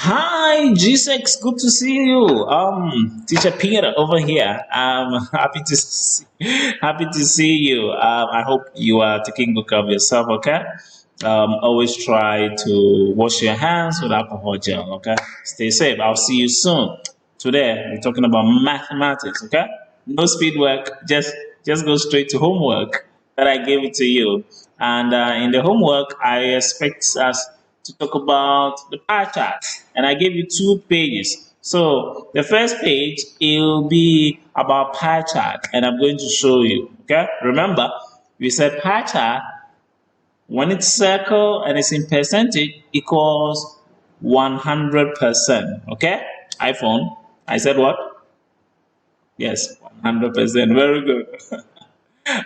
Hi, G.6, good to see you. Teacher Peter over here. Happy to see you. I hope you are taking good care of yourself. Okay. Always try to wash your hands with alcohol gel. Okay. Stay safe. I'll see you soon. Today we're talking about mathematics. Okay. No speed work. Just go straight to homework that I gave it to you. And in the homework, I expect us to talk about the pie chart. And I gave you 2 pages. So the first page, it will be about pie chart. And I'm going to show you. Okay. Remember, we said pie chart, when it's circle and it's in percentage, equals 100%. Okay. iPhone. I said what? Yes, 100%. Very good.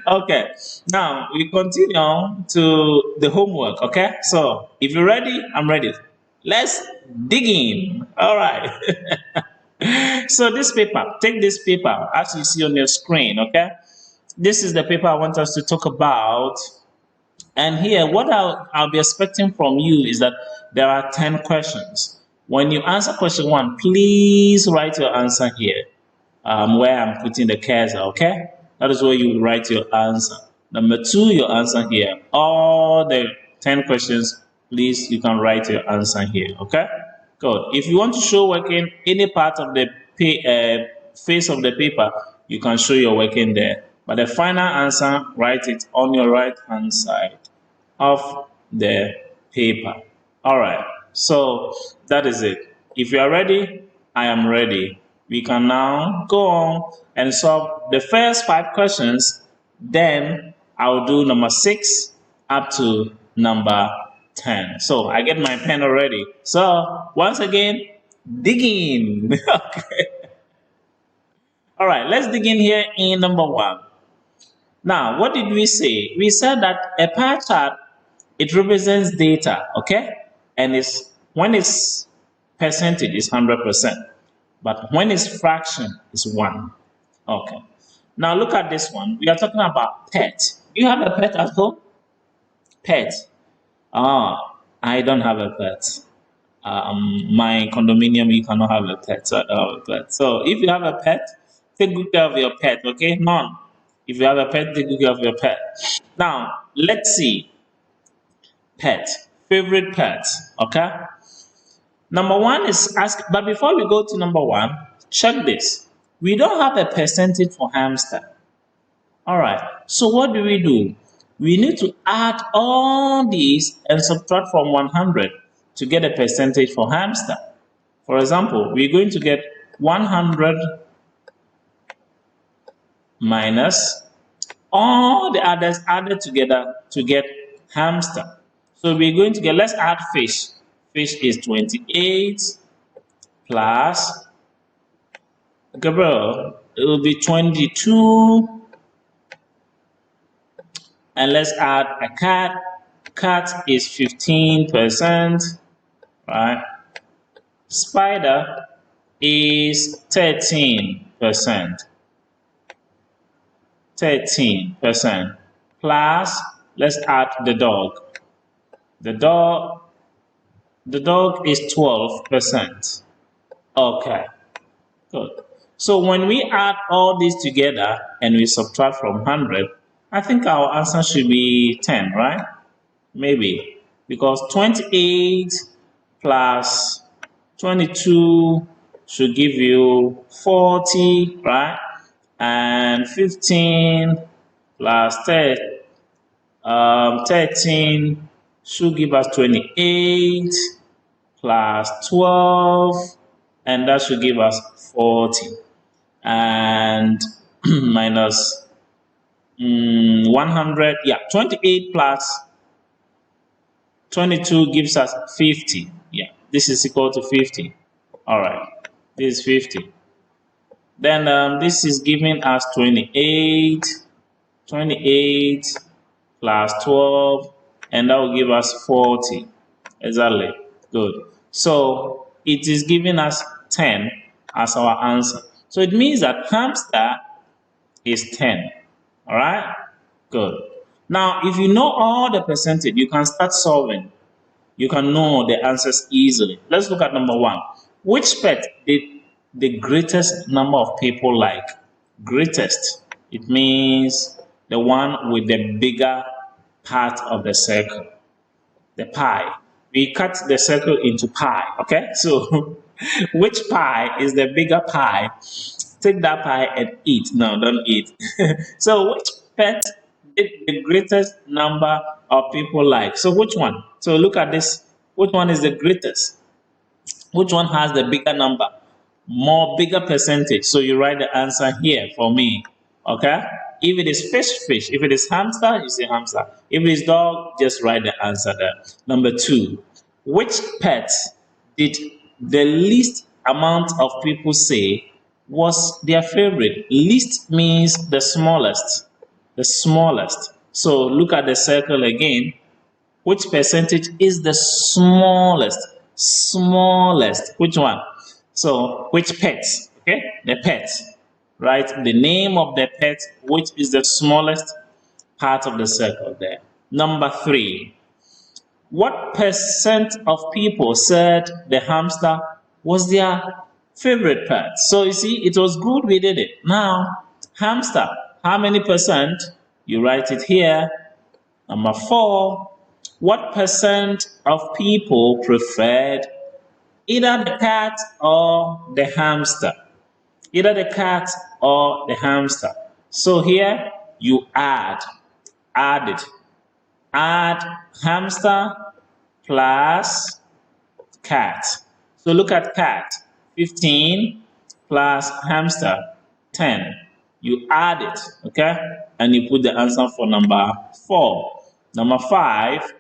Okay, now we continue to the homework. Okay, so if you're ready, I'm ready. Let's dig in. All right. So this paper, take this paper as you see on your screen. Okay, this is the paper I want us to talk about. And here, what I'll be expecting from you is that there are 10 questions. When you answer question one, please write your answer here, where I'm putting the cursor, okay? That is where you write your answer. Number two, your answer here. All the 10 questions, please, you can write your answer here, okay? Good. If you want to show working any part of the face of the paper, you can show your working there. But the final answer, write it on your right hand side of the paper. All right. So that is it. If you are ready, I am ready. We can now go on and solve the first 5 questions. Then I'll do number 6 up to number 10. So I get my pen already. So once again, dig in. Okay. All right, let's dig in here in number 1. Now, what did we say? We said that a pie chart, it represents data, okay? And it's when it's percentage is 100%, but when it's fraction is 1. Okay. Now look at this one. We are talking about pet. Do you have a pet at home? Pet. Ah, I don't have a pet. My condominium, you cannot have a pet, so I don't have a pet. So if you have a pet, take good care of your pet, okay? None. If you have a pet, take good care of your pet. Now, let's see. Pet. Favorite pet, okay? Number 1 is ask, but before we go to number 1, check this. We don't have a percentage for hamster. All right, so what do? We need to add all these and subtract from 100 to get a percentage for hamster. For example, we're going to get 100 minus all the others added together to get hamster. So we're going to get, let's add fish. Fish is 28 plus, Gabriel, it will be 22. And let's add a cat. Cat is 15%, right? Spider is 13%. 13%. Plus, let's add the dog. The dog is 12%. Okay, good. So when we add all these together and we subtract from 100, I think our answer should be 10, right? Maybe. Because 28 plus 22 should give you 40, right? And 15 plus 13 should give us 28 plus 12, and that should give us 40. And minus 100, yeah, 28 plus 22 gives us 50. Yeah, this is equal to 50. All right, this is 50. Then this is giving us 28 plus 12, and that will give us 40. Exactly. Good. So it is giving us 10 as our answer. So it means that hamster is 10. All right? Good. Now, if you know all the percentage, you can start solving. you can know the answers easily. Let's look at number one. Which pet did the greatest number of people like? Greatest. It means the one with the bigger part of the circle, the pie. We cut the circle into pie, okay? So, which pie is the bigger pie? Take that pie and eat. No, don't eat. So, which pet did the greatest number of people like? So, which one? So, look at this. Which one is the greatest? Which one has the bigger number? More bigger percentage. So you write the answer here for me. Okay? If it is fish, fish. If it is hamster, you say hamster. If it is dog, just write the answer there. Number two, which pet did the least amount of people say was their favorite? Least means the smallest. The smallest. So look at the circle again. Which percentage is the smallest? Smallest. Which one? So, which pet? Okay, the pet. Right? The name of the pet, which is the smallest part of the circle there. Number three. What percent of people said the hamster was their favorite pet? So, you see, it was good we did it. Now, hamster, how many percent? You write it here. Number four. What percent of people preferred either the cat or the hamster? Either the cat or the hamster. So here you add it. Add hamster plus cat. So look at cat, 15 plus hamster, 10. You add it, okay? And you put the answer for number 4. Number 5,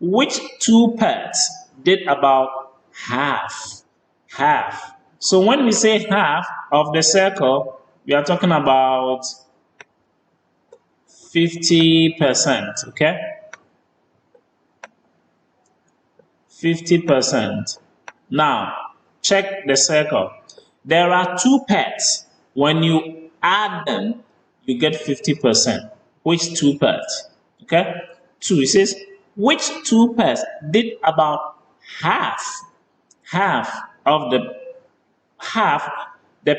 which two pets did about half? Half. So when we say half of the circle, we are talking about 50%, okay? 50%. Now, check the circle. There are two pets. When you add them, you get 50%. Which two pets? Okay? 2. It says, which two pets did about half of the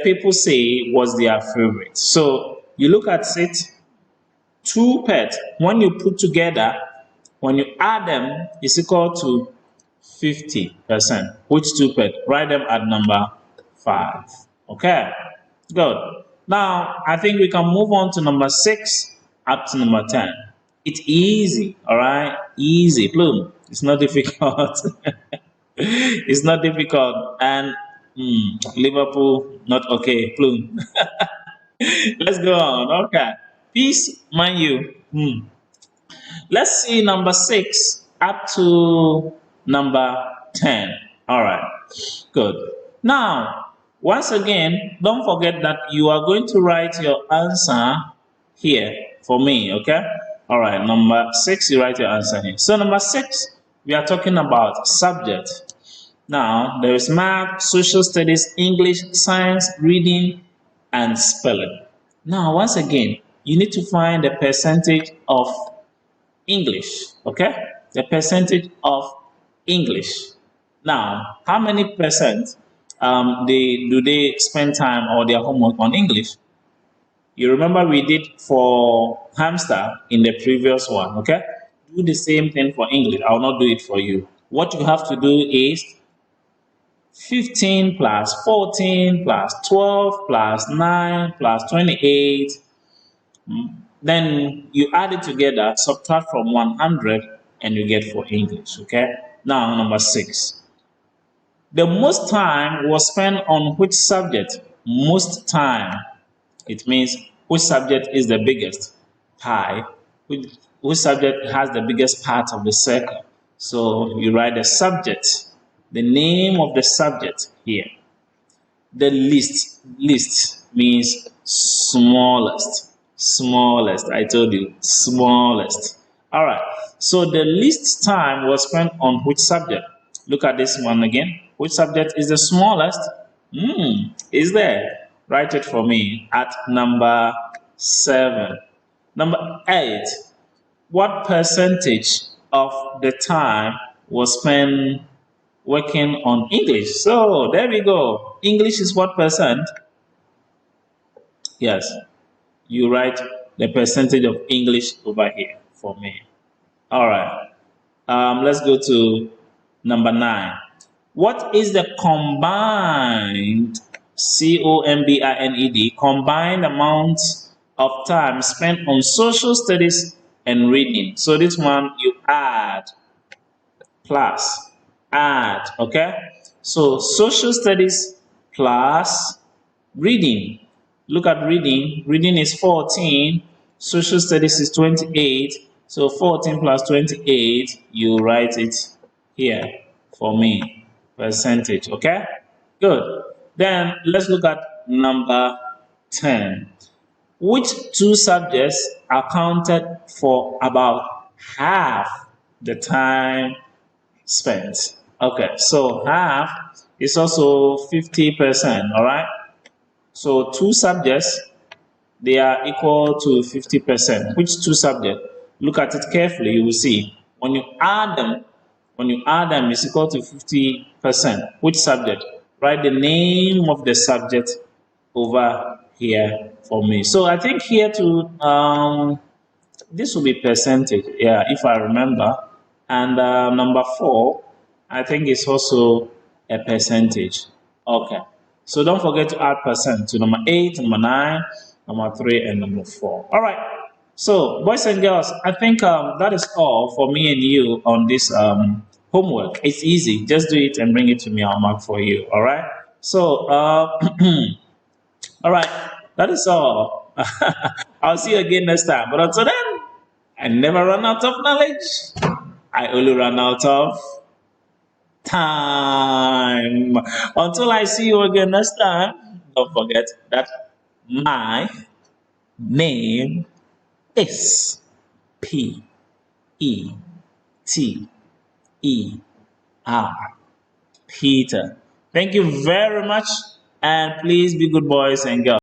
people say was their favorite? So you look at it, two pets, when you put together, when you add them, is equal to 50%. Which two pets? Write them at number 5. Okay, good. Now, I think we can move on to number 6 up to number 10. It's easy, all right? Easy, boom. It's not difficult. It's not difficult. And Liverpool, not okay, boom. Let's go on. Okay. Peace, mind you. Let's see number 6 up to number 10. All right. Good. Now, once again, don't forget that you are going to write your answer here for me, okay? All right, number 6, you write your answer here. So number 6, we are talking about subject. Now, there is math, social studies, English, science, reading, and spelling. Now, once again, you need to find the percentage of English, okay? The percentage of English. Now, how many percent do they spend time or their homework on English? You remember we did for hamster in the previous one, okay? Do the same thing for English. I will not do it for you. What you have to do is 15 plus 14 plus 12 plus 9 plus 28. Then you add it together, subtract from 100, and you get for English, okay? Now, number 6. The most time was spent on which subject? Most time. It means which subject is the biggest pie, which subject has the biggest part of the circle. So you write the subject, the name of the subject here. The least means smallest. Smallest, I told you, smallest. All right, so the least time was spent on which subject? Look at this one again. Which subject is the smallest? Is there? Write it for me at number 7. Number 8. What percentage of the time was spent working on English. So there we go. English is what percent? Yes, you write the percentage of English over here for me. All right. Let's go to number 9. What is the combined combined amount of time spent on social studies and reading? So this one you add plus add, okay? So social studies plus reading. Look at reading. Reading is 14. Social studies is 28. So 14 plus 28, you write it here for me. Percentage, okay? Good. Then let's look at number 10. Which two subjects accounted for about half the time spent? Okay, so half is also 50%, all right? So two subjects, they are equal to 50%. Which two subjects? Look at it carefully, you will see. When you add them, it's equal to 50%. Which subject? Write the name of the subject over here for me. So I think here to this will be percentage, yeah, if I remember. And number 4, I think it's also a percentage. Okay. So don't forget to add percent to number 8, number 9, number 3, and number 4. All right. So, boys and girls, I think that is all for me and you on this homework. It's easy. Just do it and bring it to me. I'll mark for you. All right. So, all right. That is all. I'll see you again next time. But until then, I never run out of knowledge. I only run out of time. Until I see you again next time, don't forget that my name is Peter. Peter. Thank you very much, and please be good boys and girls.